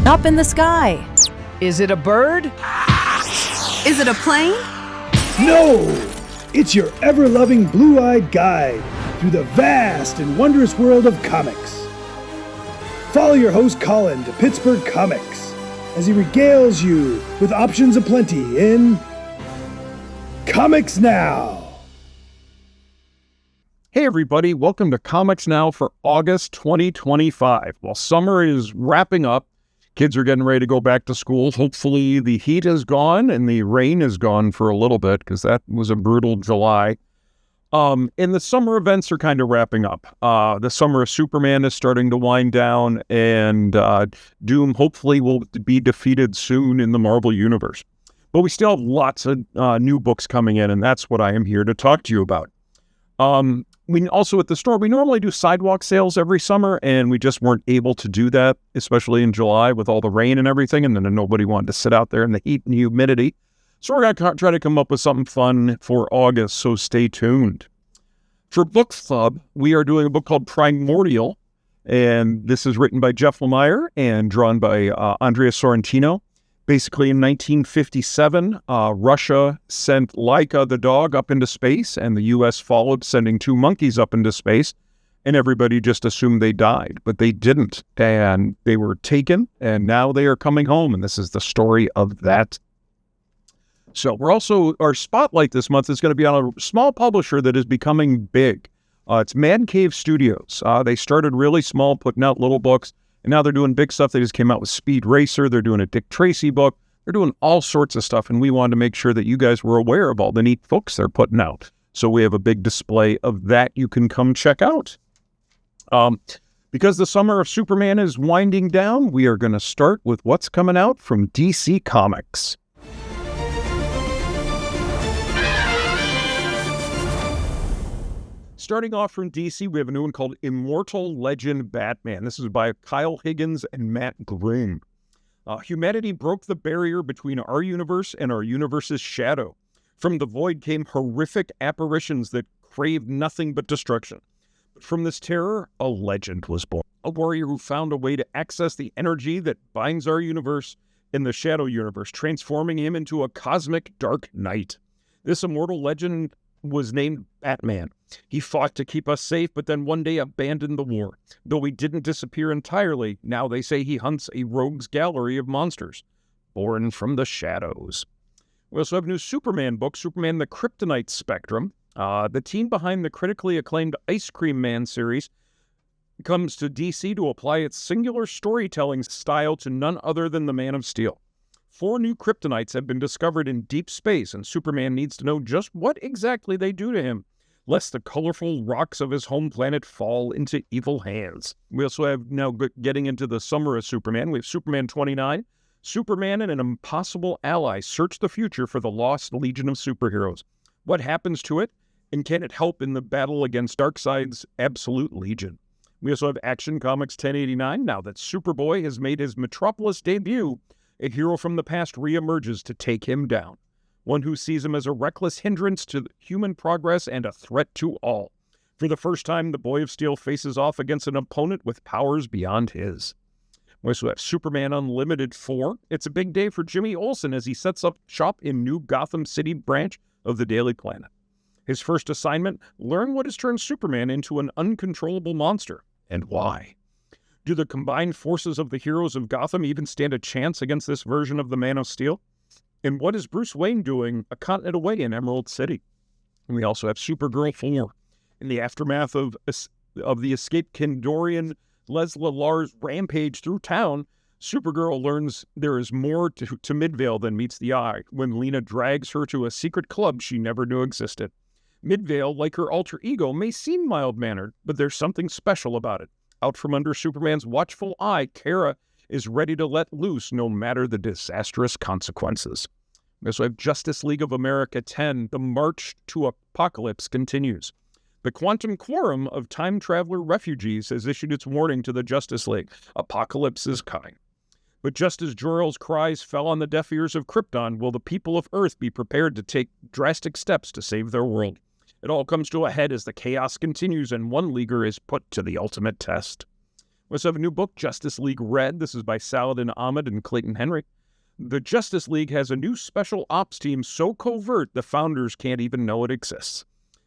Up in the sky. Is it a bird? Is it a plane? No! It's your ever-loving blue-eyed guide through the vast and wondrous world of comics. Follow your host Colin to Pittsburgh Comics as he regales you with options aplenty in Comics Now! Hey everybody, welcome to Comics Now for August 2025. While summer is wrapping up, kids are getting ready to go back to school. Hopefully the heat is gone and the rain is gone for a little bit because that was a brutal July. And the summer events are kind of wrapping up. The summer of Superman is starting to wind down, and Doom hopefully will be defeated soon in the Marvel Universe. But we still have lots of new books coming in, and that's what I am here to talk to you about. We also at the store, we normally do sidewalk sales every summer, and we just weren't able to do that, especially in July with all the rain and everything, and then nobody wanted to sit out there in the heat and humidity. So we're going to try to come up with something fun for August, so stay tuned. For Book Club, we are doing a book called Primordial, and this is written by Jeff Lemire and drawn by Andrea Sorrentino. Basically, in 1957, Russia sent Laika the dog up into space, and the U.S. followed, sending 2 monkeys up into space, and everybody just assumed they died, but they didn't, and they were taken, and now they are coming home, and this is the story of that. So our spotlight this month is going to be on a small publisher that is becoming big. It's Man Cave Studios. They started really small, putting out little books, and now they're doing big stuff. They just came out with Speed Racer. They're doing a Dick Tracy book. They're doing all sorts of stuff, and we wanted to make sure that you guys were aware of all the neat books they're putting out. So we have a big display of that you can come check out. Because the summer of Superman is winding down, we are going to start with what's coming out from DC Comics. Starting off from DC, we have a new one called Immortal Legend Batman. This is by Kyle Higgins and Matt Groom. Humanity broke the barrier between our universe and our universe's shadow. From the void came horrific apparitions that craved nothing but destruction. But from this terror, a legend was born. A warrior who found a way to access the energy that binds our universe in the shadow universe, transforming him into a cosmic dark knight. This immortal legend was named Batman. He fought to keep us safe, but then one day abandoned the war. Though he didn't disappear entirely, now they say he hunts a rogues gallery of monsters, born from the shadows. We also have a new Superman book, Superman the Kryptonite Spectrum. The team behind the critically acclaimed Ice Cream Man series comes to DC to apply its singular storytelling style to none other than the Man of Steel. 4 new kryptonites have been discovered in deep space, and Superman needs to know just what exactly they do to him, lest the colorful rocks of his home planet fall into evil hands. We also have, now getting into the summer of Superman, we have Superman 29. Superman and an impossible ally search the future for the lost legion of superheroes. What happens to it, and can it help in the battle against Darkseid's absolute legion? We also have Action Comics 1089. Now that Superboy has made his Metropolis debut, a hero from the past reemerges to take him down. One who sees him as a reckless hindrance to human progress and a threat to all. For the first time, the Boy of Steel faces off against an opponent with powers beyond his. We also have Superman Unlimited 4. It's a big day for Jimmy Olsen as he sets up shop in New Gotham City branch of the Daily Planet. His first assignment, learn what has turned Superman into an uncontrollable monster, and why. Do the combined forces of the heroes of Gotham even stand a chance against this version of the Man of Steel? And what is Bruce Wayne doing a continent away in Emerald City? And we also have Supergirl 4. In the aftermath of the escaped Kandorian Lesla Lar's rampage through town, Supergirl learns there is more to Midvale than meets the eye when Lena drags her to a secret club she never knew existed. Midvale, like her alter ego, may seem mild-mannered, but there's something special about it. Out from under Superman's watchful eye, Kara is ready to let loose no matter the disastrous consequences. We also have Justice League of America 10. The march to apocalypse continues. The Quantum Quorum of Time Traveler Refugees has issued its warning to the Justice League. Apocalypse is coming. But just as Jor-El's cries fell on the deaf ears of Krypton, will the people of Earth be prepared to take drastic steps to save their world? It all comes to a head as the chaos continues and one leaguer is put to the ultimate test. We also have a new book, Justice League Red. This is by Saladin Ahmed and Clayton Henry. The Justice League has a new special ops team so covert the founders can't even know it exists.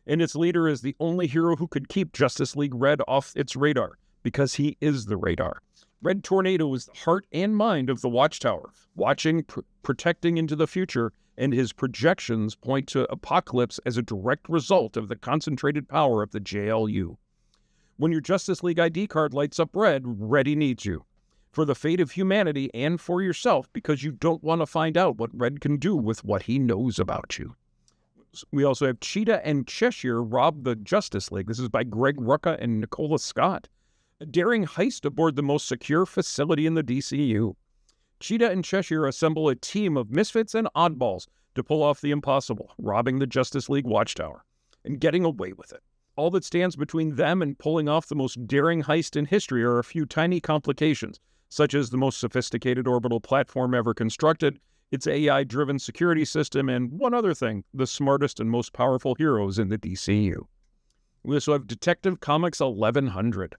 And its leader is the only hero who could keep Justice League Red off its radar, because he is the radar. Red Tornado is the heart and mind of the Watchtower, watching, protecting into the future, and his projections point to Apocalypse as a direct result of the concentrated power of the JLU. When your Justice League ID card lights up red, Reddy needs you. For the fate of humanity and for yourself, because you don't want to find out what Red can do with what he knows about you. We also have Cheetah and Cheshire rob the Justice League. This is by Greg Rucka and Nicola Scott. A daring heist aboard the most secure facility in the DCU. Cheetah and Cheshire assemble a team of misfits and oddballs to pull off the impossible, robbing the Justice League Watchtower and getting away with it. All that stands between them and pulling off the most daring heist in history are a few tiny complications, such as the most sophisticated orbital platform ever constructed, its AI-driven security system, and one other thing, the smartest and most powerful heroes in the DCU. We also have Detective Comics 1100.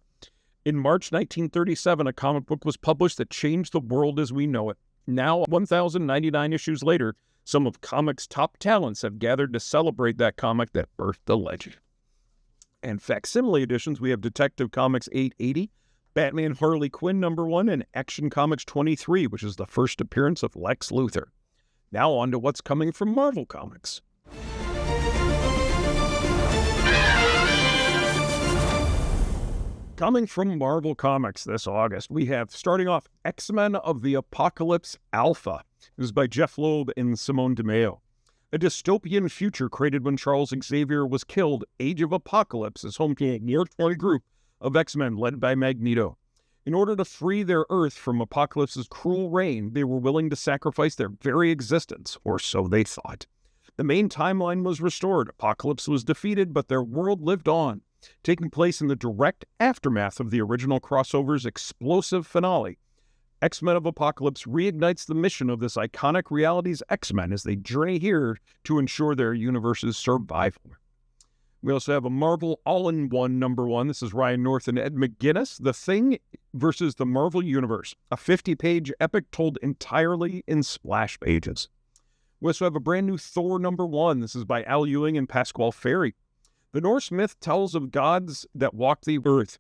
In March 1937, a comic book was published that changed the world as we know it. Now, 1,099 issues later, some of comics' top talents have gathered to celebrate that comic that birthed the legend. And facsimile editions, we have Detective Comics 880, Batman Harley Quinn #1, and Action Comics 23, which is the first appearance of Lex Luthor. Now on to what's coming from Marvel Comics. Coming from Marvel Comics this August, we have, starting off, X-Men of the Apocalypse Alpha. This is by Jeff Loeb and Simone DeMeo. A dystopian future created when Charles Xavier was killed, Age of Apocalypse is home to a near-toy group of X-Men led by Magneto. In order to free their Earth from Apocalypse's cruel reign, they were willing to sacrifice their very existence, or so they thought. The main timeline was restored, Apocalypse was defeated, but their world lived on, taking place in the direct aftermath of the original crossover's explosive finale. X-Men of Apocalypse reignites the mission of this iconic reality's X-Men as they journey here to ensure their universe's survival. We also have a Marvel All-in-One #1. This is Ryan North and Ed McGuinness, The Thing versus the Marvel Universe, a 50-page epic told entirely in splash pages. We also have a brand new Thor #1. This is by Al Ewing and Pasquale Ferry. The Norse myth tells of gods that walked the earth,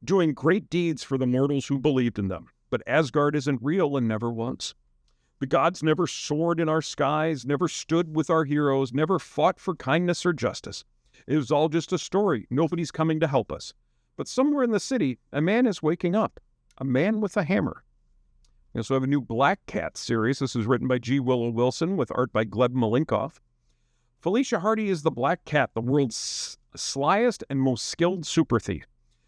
doing great deeds for the mortals who believed in them. But Asgard isn't real and never was. The gods never soared in our skies, never stood with our heroes, never fought for kindness or justice. It was all just a story. Nobody's coming to help us. But somewhere in the city, a man is waking up. A man with a hammer. We also have a new Black Cat series. This is written by G. Willow Wilson with art by Gleb Malinkoff. Felicia Hardy is the Black Cat, the world's slyest and most skilled super thief.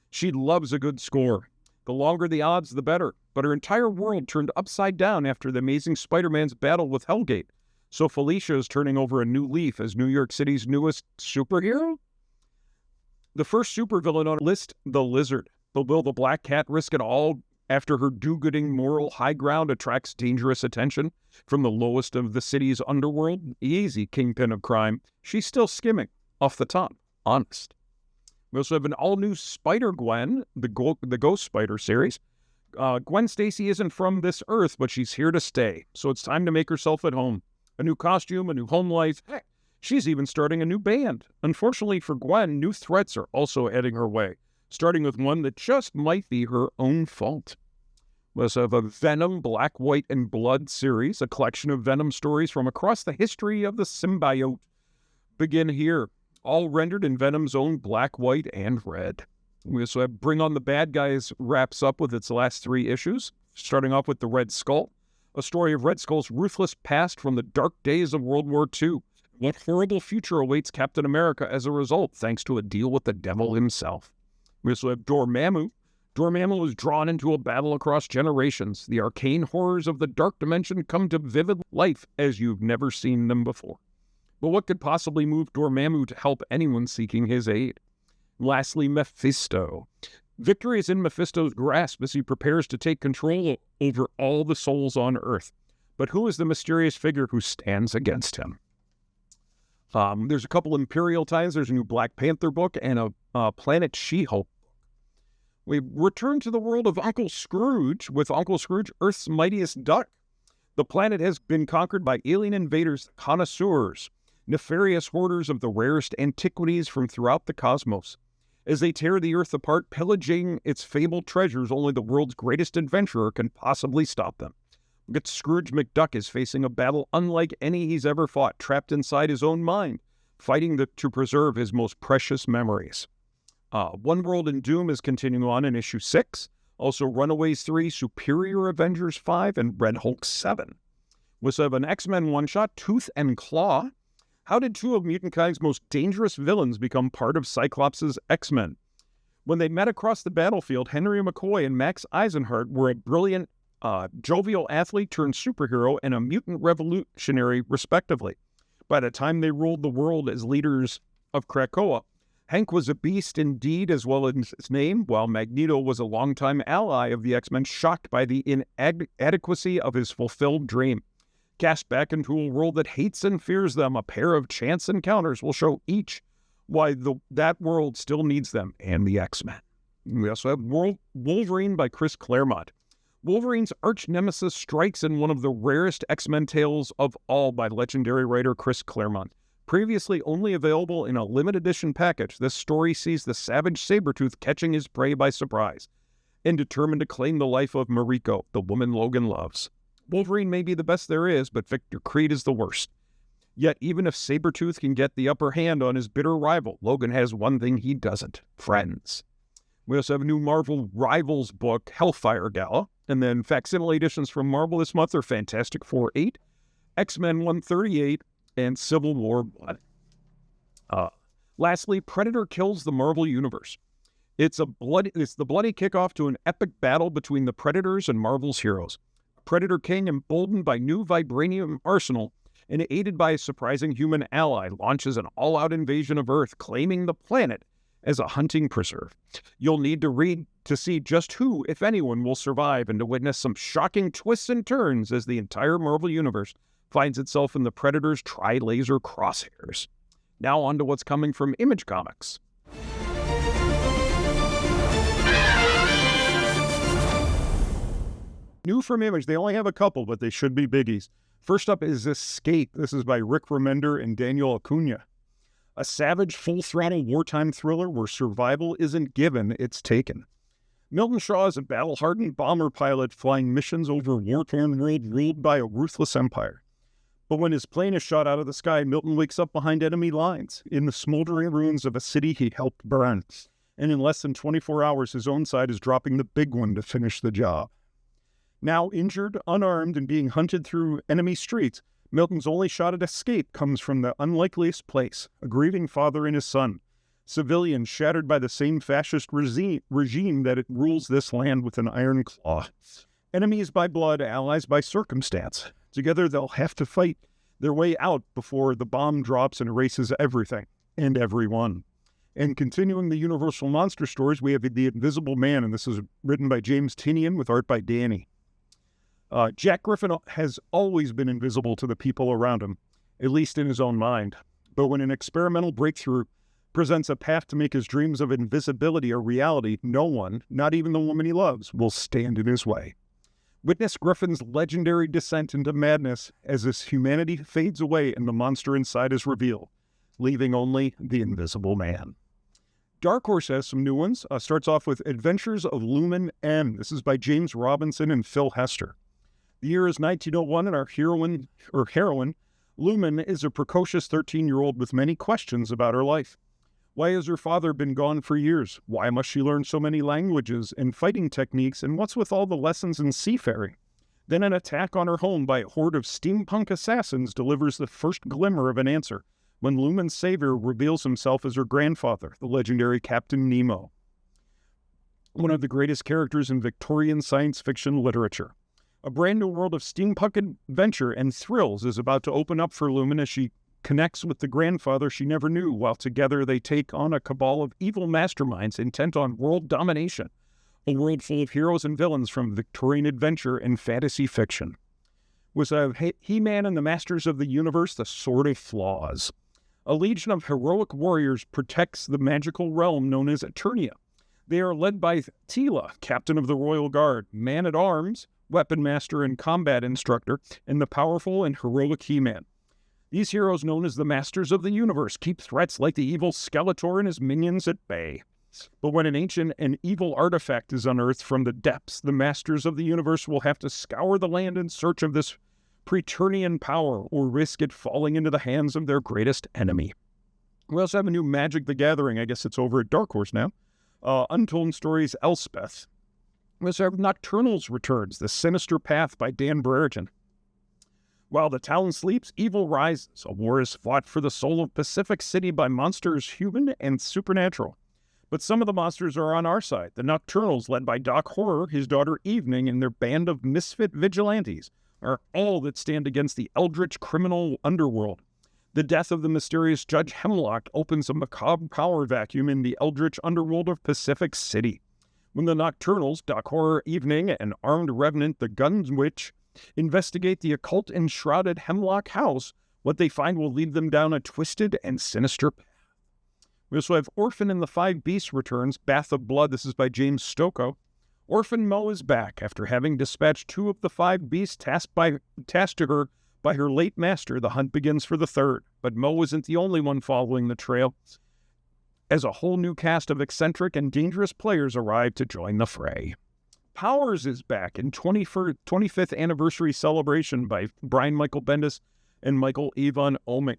She loves a good score. The longer the odds, the better. But her entire world turned upside down after the Amazing Spider-Man's battle with Hellgate. So Felicia is turning over a new leaf as New York City's newest superhero? The first supervillain on the list, the Lizard. But will the Black Cat risk it all after her do-gooding moral high ground attracts dangerous attention from the lowest of the city's underworld? Easy, kingpin of crime. She's still skimming off the top. Honest. We also have an all-new Spider-Gwen, the Ghost Spider series. Gwen Stacy isn't from this earth, but she's here to stay, so it's time to make herself at home. A new costume, a new home life. Heck, she's even starting a new band. Unfortunately for Gwen, new threats are also heading her way, starting with one that just might be her own fault. We also have a Venom Black, White, and Blood series, a collection of Venom stories from across the history of the symbiote. Begin here. All rendered in Venom's own black, white, and red. We also have Bring on the Bad Guys wraps up with its last 3 issues, starting off with the Red Skull, a story of Red Skull's ruthless past from the dark days of World War II. What horrible future awaits Captain America as a result, thanks to a deal with the devil himself. We also have Dormammu. Dormammu is drawn into a battle across generations. The arcane horrors of the Dark Dimension come to vivid life as you've never seen them before. But what could possibly move Dormammu to help anyone seeking his aid? Lastly, Mephisto. Victory is in Mephisto's grasp as he prepares to take control over all the souls on Earth. But who is the mysterious figure who stands against him? There's a couple Imperial ties. There's a new Black Panther book and a Planet She-Hulk. We return to the world of Uncle Scrooge with Uncle Scrooge, Earth's mightiest duck. The planet has been conquered by alien invaders, connoisseurs, nefarious hoarders of the rarest antiquities from throughout the cosmos. As they tear the Earth apart, pillaging its fabled treasures, only the world's greatest adventurer can possibly stop them. But Scrooge McDuck is facing a battle unlike any he's ever fought, trapped inside his own mind, fighting to preserve his most precious memories. One World in Doom is continuing on in issue 6. Also, Runaways 3, Superior Avengers 5, and Red Hulk 7. We also have an X-Men one-shot, Tooth and Claw. How did two of Mutantkind's most dangerous villains become part of Cyclops' X-Men? When they met across the battlefield, Henry McCoy and Max Eisenhart were a brilliant, jovial athlete turned superhero and a mutant revolutionary, respectively. By the time they ruled the world as leaders of Krakoa, Hank was a beast indeed, as well as his name, while Magneto was a longtime ally of the X-Men, shocked by the inadequacy of his fulfilled dream. Cast back into a world that hates and fears them, a pair of chance encounters will show each why that world still needs them and the X-Men. We also have Wolverine by Chris Claremont. Wolverine's arch-nemesis strikes in one of the rarest X-Men tales of all by legendary writer Chris Claremont. Previously only available in a limited edition package, this story sees the savage Sabretooth catching his prey by surprise and determined to claim the life of Mariko, the woman Logan loves. Wolverine may be the best there is, but Victor Creed is the worst. Yet even if Sabretooth can get the upper hand on his bitter rival, Logan has one thing he doesn't: friends. We also have a new Marvel Rivals book, Hellfire Gala, and then facsimile editions from Marvel this month are Fantastic Four 8, X-Men 138, and Civil War Blood. Lastly, Predator kills the Marvel Universe. It's the bloody kickoff to an epic battle between the Predators and Marvel's heroes. Predator King, emboldened by new vibranium arsenal and aided by a surprising human ally, launches an all-out invasion of Earth, claiming the planet as a hunting preserve. You'll need to read to see just who, if anyone, will survive and to witness some shocking twists and turns as the entire Marvel Universe finds itself in the Predator's tri-laser crosshairs. Now on to what's coming from Image Comics. New from Image, they only have a couple, but they should be biggies. First up is Escape. This is by Rick Remender and Daniel Acuna. A savage, full-throttle wartime thriller where survival isn't given, it's taken. Milton Shaw is a battle-hardened bomber pilot flying missions over a war-torn world ruled by a ruthless empire. But when his plane is shot out of the sky, Milton wakes up behind enemy lines in the smoldering ruins of a city he helped burn. And in less than 24 hours, his own side is dropping the big one to finish the job. Now injured, unarmed, and being hunted through enemy streets, Milton's only shot at escape comes from the unlikeliest place, a grieving father and his son, civilians shattered by the same fascist regime that it rules this land with an iron claw. Enemies by blood, allies by circumstance. Together they'll have to fight their way out before the bomb drops and erases everything and everyone. And continuing the Universal Monster stories, we have The Invisible Man, and this is written by James Tynion with art by Danny. Jack Griffin has always been invisible to the people around him, at least in his own mind. But when an experimental breakthrough presents a path to make his dreams of invisibility a reality, no one, not even the woman he loves, will stand in his way. Witness Griffin's legendary descent into madness as his humanity fades away and the monster inside is revealed, leaving only the Invisible Man. Dark Horse has some new ones. Starts off with Adventures of Lumen M. This is by James Robinson and Phil Hester. The year is 1901, and our heroine, Lumen, is a precocious 13-year-old with many questions about her life. Why has her father been gone for years? Why must she learn so many languages and fighting techniques? And what's with all the lessons in seafaring? Then an attack on her home by a horde of steampunk assassins delivers the first glimmer of an answer, when Lumen's savior reveals himself as her grandfather, the legendary Captain Nemo, one of the greatest characters in Victorian science fiction literature. A brand new world of steampunk adventure and thrills is about to open up for Lumen as she connects with the grandfather she never knew, while together they take on a cabal of evil masterminds intent on world domination, a world full of heroes and villains from Victorian adventure and fantasy fiction. Was He-Man and the Masters of the Universe, the Sword of Flaws. A legion of heroic warriors protects the magical realm known as Eternia. They are led by Tila, captain of the Royal Guard, man-at-arms, weapon master, and combat instructor, and the powerful and heroic He-Man. These heroes, known as the Masters of the Universe, keep threats like the evil Skeletor and his minions at bay. But when an ancient and evil artifact is unearthed from the depths, the Masters of the Universe will have to scour the land in search of this Preternian power, or risk it falling into the hands of their greatest enemy. We also have a new Magic the Gathering. I guess it's over at Dark Horse now. Untold Stories Elspeth. We also have Nocturnals returns, The Sinister Path by Dan Brereton. While the town sleeps, evil rises. A war is fought for the soul of Pacific City by monsters human and supernatural. But some of the monsters are on our side. The Nocturnals, led by Doc Horror, his daughter Evening, and their band of misfit vigilantes, are all that stand against the eldritch criminal underworld. The death of the mysterious Judge Hemlock opens a macabre power vacuum in the eldritch underworld of Pacific City. When the Nocturnals, Doc Horror, Evening, and armed revenant the Gun Witch investigate the occult-enshrouded Hemlock House, what they find will lead them down a twisted and sinister path. We also have Orphan and the Five Beasts returns, Bath of Blood. This is by James Stokoe. Orphan Mo is back after having dispatched 2 of the 5 beasts tasked to her by her late master. The hunt begins for the third, but Mo isn't the only one following the trail, as a whole new cast of eccentric and dangerous players arrive to join the fray. Powers is back in 25th anniversary celebration by Brian Michael Bendis and Michael Avon Oeming.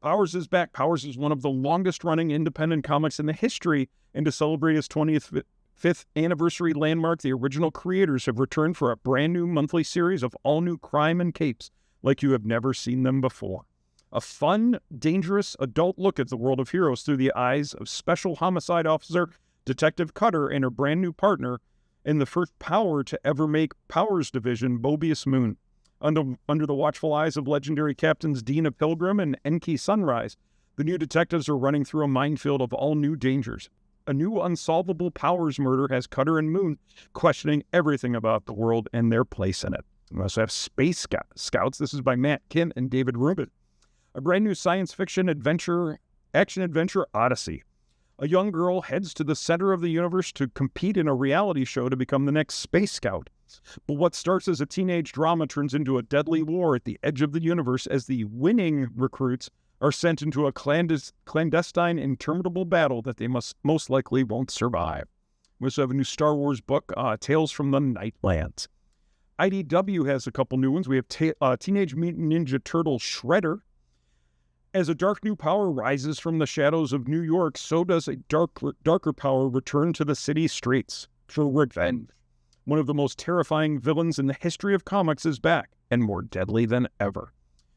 Powers is back. Powers is one of the longest-running independent comics in the history, and to celebrate its 25th anniversary landmark, the original creators have returned for a brand new monthly series of all-new crime and capes like you have never seen them before. A fun, dangerous, adult look at the world of heroes through the eyes of Special Homicide Officer Detective Cutter and her brand-new partner, and the first Power to ever make Powers Division, Mobius Moon. Under the watchful eyes of legendary captains Dina Pilgrim and Enki Sunrise, the new detectives are running through a minefield of all new dangers. A new unsolvable Powers murder has Cutter and Moon questioning everything about the world and their place in it. We also have Space Scouts. This is by Matt Kindt and David Rubin. A brand new science fiction action-adventure odyssey. A young girl heads to the center of the universe to compete in a reality show to become the next Space Scout. But what starts as a teenage drama turns into a deadly war at the edge of the universe as the winning recruits are sent into a clandestine, interminable battle that they most likely won't survive. We also have a new Star Wars book, Tales from the Nightlands. IDW has a couple new ones. We have Teenage Mutant Ninja Turtle Shredder. As a dark new power rises from the shadows of New York, so does a darker power return to the city streets for revenge. One of the most terrifying villains in the history of comics is back, and more deadly than ever.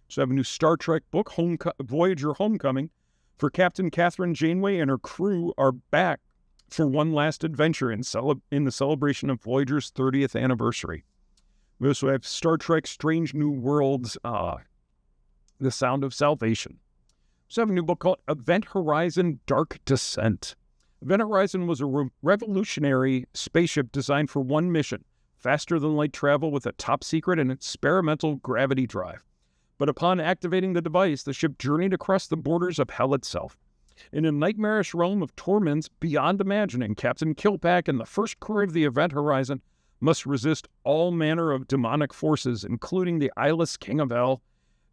So I have a new Star Trek book, Voyager Homecoming, for Captain Catherine Janeway and her crew are back for one last adventure in the celebration of Voyager's 30th anniversary. We also have Star Trek Strange New Worlds, The Sound of Salvation. So I have a new book called Event Horizon Dark Descent. Event Horizon was a revolutionary spaceship designed for one mission, faster-than-light travel with a top-secret and experimental gravity drive. But upon activating the device, the ship journeyed across the borders of hell itself. In a nightmarish realm of torments beyond imagining, Captain Kilpack and the first crew of the Event Horizon must resist all manner of demonic forces, including the eyeless King of Hell,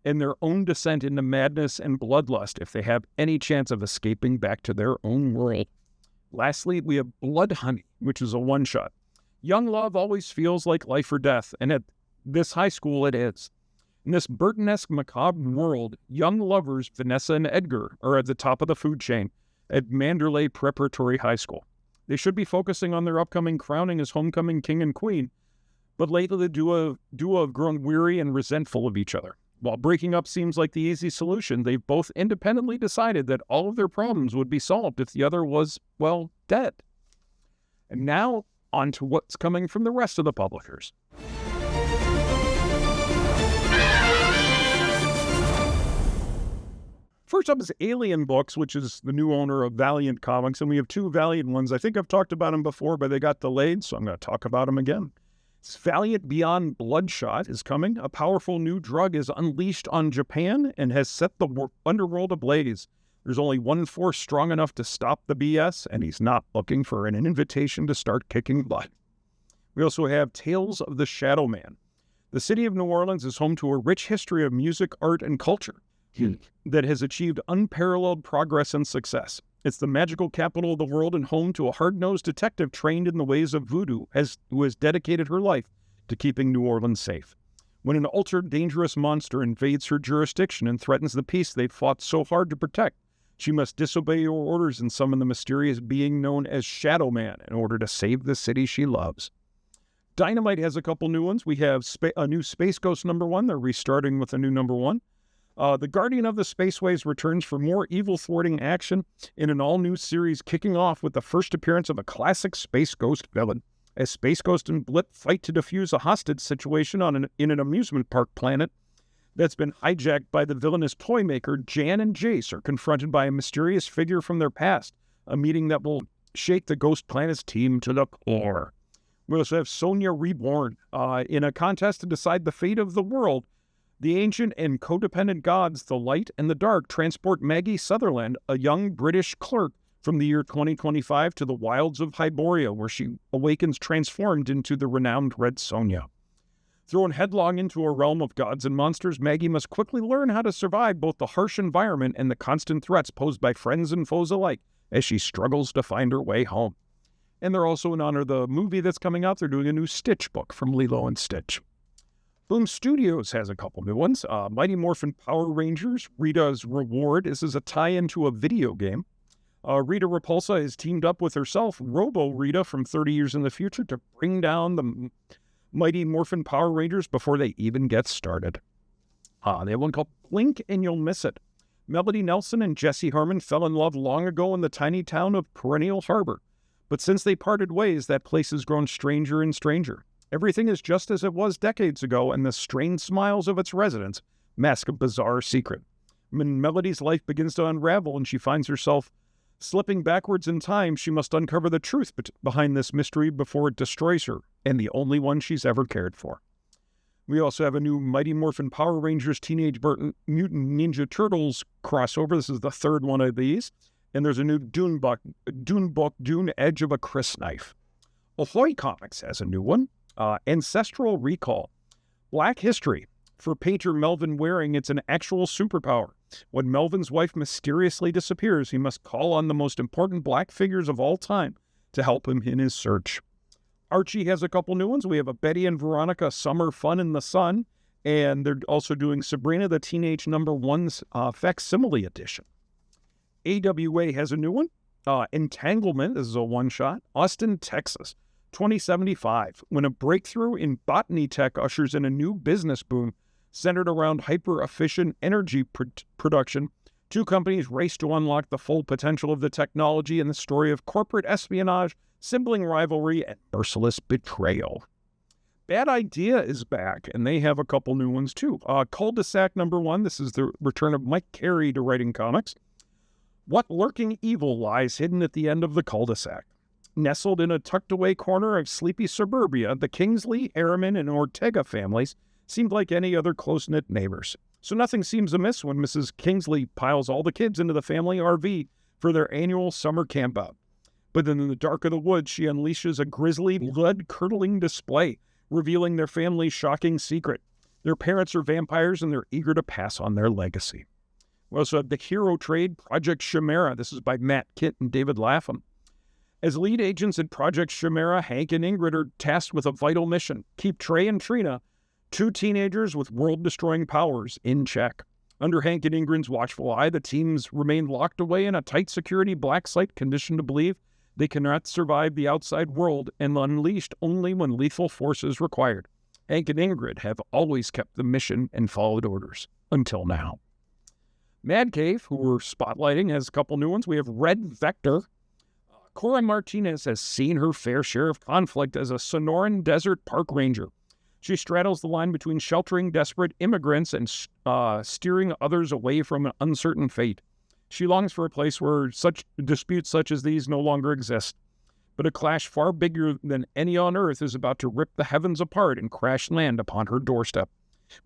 and their own descent into madness and bloodlust if they have any chance of escaping back to their own world. Lastly, we have Blood Honey, which is a one-shot. Young love always feels like life or death, and at this high school it is. In this Burton-esque macabre world, young lovers Vanessa and Edgar are at the top of the food chain at Manderley Preparatory High School. They should be focusing on their upcoming crowning as homecoming king and queen, but lately the duo have grown weary and resentful of each other. While breaking up seems like the easy solution, they've both independently decided that all of their problems would be solved if the other was, well, dead. And now, on to what's coming from the rest of the publishers. First up is Alien Books, which is the new owner of Valiant Comics, and we have 2 Valiant ones. I think I've talked about them before, but they got delayed, so I'm going to talk about them again. Valiant Beyond Bloodshot is coming. A powerful new drug is unleashed on Japan and has set the underworld ablaze. There's only one force strong enough to stop the BS, and he's not looking for an invitation to start kicking butt. We also have Tales of the Shadow Man. The city of New Orleans is home to a rich history of music, art, and culture that has achieved unparalleled progress and success. It's the magical capital of the world and home to a hard-nosed detective trained in the ways of voodoo who has dedicated her life to keeping New Orleans safe. When an ultra-dangerous monster invades her jurisdiction and threatens the peace they've fought so hard to protect, she must disobey your orders and summon the mysterious being known as Shadow Man in order to save the city she loves. Dynamite has a couple new ones. We have a new Space Ghost #1. They're restarting with a new #1. The Guardian of the Spaceways returns for more evil-thwarting action in an all-new series, kicking off with the first appearance of a classic Space Ghost villain. As Space Ghost and Blip fight to defuse a hostage situation in an amusement park planet that's been hijacked by the villainous toy maker, Jan and Jace are confronted by a mysterious figure from their past, a meeting that will shake the Ghost Planet's team to the core. We also have Sonya Reborn. In a contest to decide the fate of the world, the ancient and codependent gods, the light and the dark, transport Maggie Sutherland, a young British clerk, from the year 2025 to the wilds of Hyboria, where she awakens transformed into the renowned Red Sonja. Thrown headlong into a realm of gods and monsters, Maggie must quickly learn how to survive both the harsh environment and the constant threats posed by friends and foes alike as she struggles to find her way home. And they're also, in honor of the movie that's coming out, they're doing a new Stitch book from Lilo and Stitch. Boom Studios has a couple new ones. Mighty Morphin Power Rangers, Rita's Reward. This is a tie-in to a video game. Rita Repulsa has teamed up with herself, Robo Rita from 30 years in the future, to bring down the Mighty Morphin Power Rangers before they even get started. They have one called Blink and You'll Miss It. Melody Nelson and Jesse Harmon fell in love long ago in the tiny town of Perennial Harbor. But since they parted ways, that place has grown stranger and stranger. Everything is just as it was decades ago, and the strained smiles of its residents mask a bizarre secret. When Melody's life begins to unravel and she finds herself slipping backwards in time, she must uncover the truth behind this mystery before it destroys her, and the only one she's ever cared for. We also have a new Mighty Morphin Power Rangers Teenage Mutant Ninja Turtles crossover. This is the third one of these. And there's a new Dune book, Dune Edge of a Crysknife. Ahoy Comics has a new one, Ancestral Recall. Black History. For painter Melvin Waring, it's an actual superpower. When Melvin's wife mysteriously disappears, he must call on the most important black figures of all time to help him in his search. Archie has a couple new ones. We have a Betty and Veronica Summer Fun in the Sun, and they're also doing Sabrina the Teenage #1's Facsimile Edition. AWA has a new one, Entanglement. This is a one-shot. Austin, Texas, 2075, when a breakthrough in botany tech ushers in a new business boom centered around hyper-efficient energy production, two companies race to unlock the full potential of the technology and the story of corporate espionage, sibling rivalry, and merciless betrayal. Bad Idea is back, and they have a couple new ones too. Cul-de-sac #1, this is the return of Mike Carey to writing comics. What lurking evil lies hidden at the end of the cul-de-sac? Nestled in a tucked-away corner of sleepy suburbia, the Kingsley, Harriman, and Ortega families seemed like any other close-knit neighbors. So nothing seems amiss when Mrs. Kingsley piles all the kids into the family RV for their annual summer campout. But then in the dark of the woods, she unleashes a grisly, blood-curdling display, revealing their family's shocking secret. Their parents are vampires, and they're eager to pass on their legacy. We also have the hero trade, Project Chimera. This is by Matt Kitt and David Lapham. As lead agents in Project Chimera, Hank and Ingrid are tasked with a vital mission: keep Trey and Trina, two teenagers with world-destroying powers, in check. Under Hank and Ingrid's watchful eye, the teams remain locked away in a tight security black site, conditioned to believe they cannot survive the outside world and unleashed only when lethal force is required. Hank and Ingrid have always kept the mission and followed orders, until now. Mad Cave, who we're spotlighting, has a couple new ones. We have Red Vector. Cora Martinez has seen her fair share of conflict as a Sonoran desert park ranger. She straddles the line between sheltering desperate immigrants and steering others away from an uncertain fate. She longs for a place where such disputes such as these no longer exist. But a clash far bigger than any on Earth is about to rip the heavens apart and crash land upon her doorstep.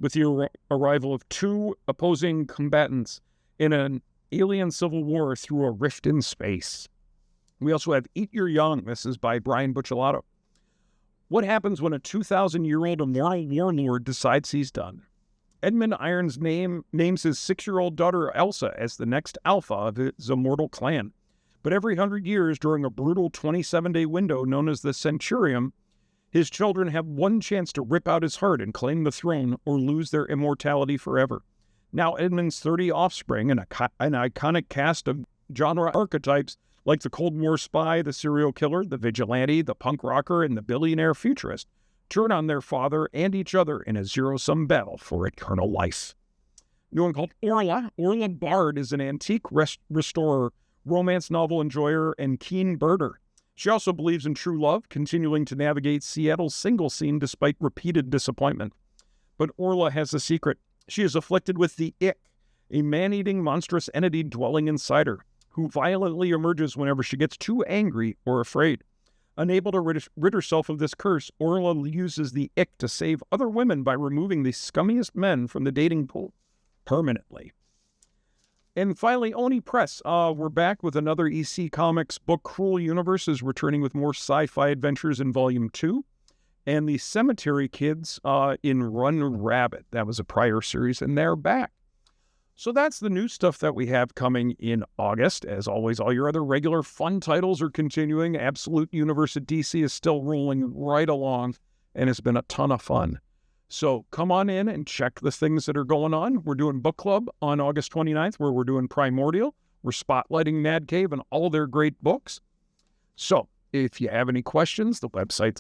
With the arrival of two opposing combatants in an Alien Civil War through a rift in space. We also have Eat Your Young. This is by Brian Buccellato. What happens when a 2,000-year-old immoral warlord decides he's done? Edmund Irons names his 6-year-old daughter Elsa as the next alpha of his immortal clan. But every 100 years, during a brutal 27-day window known as the Centurium, his children have one chance to rip out his heart and claim the throne or lose their immortality forever. Now Edmund's 30 offspring, an iconic cast of genre archetypes like the Cold War spy, the serial killer, the vigilante, the punk rocker, and the billionaire futurist, turn on their father and each other in a zero-sum battle for eternal life. New one called Orla. Orla Bard is an antique restorer, romance novel enjoyer, and keen birder. She also believes in true love, continuing to navigate Seattle's single scene despite repeated disappointment. But Orla has a secret. She is afflicted with the Ick, a man-eating monstrous entity dwelling inside her, who violently emerges whenever she gets too angry or afraid. Unable to rid herself of this curse, Orla uses the Ick to save other women by removing the scummiest men from the dating pool permanently. And finally, Oni Press. We're back with another EC Comics book. Cruel Universe is returning with more sci-fi adventures in Volume 2. And the Cemetery Kids in Run Rabbit. That was a prior series, and they're back. So that's the new stuff that we have coming in August. As always, all your other regular fun titles are continuing. Absolute Universe at DC is still rolling right along, and it's been a ton of fun. So come on in and check the things that are going on. We're doing book club on August 29th, where we're doing Primordial. We're spotlighting Mad Cave and all their great books. So if you have any questions, the website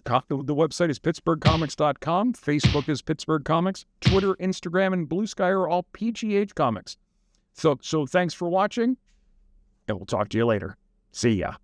is pittsburghcomics.com. Facebook is Pittsburgh Comics. Twitter, Instagram, and Blue Sky are all PGH Comics. So thanks for watching, and we'll talk to you later. See ya.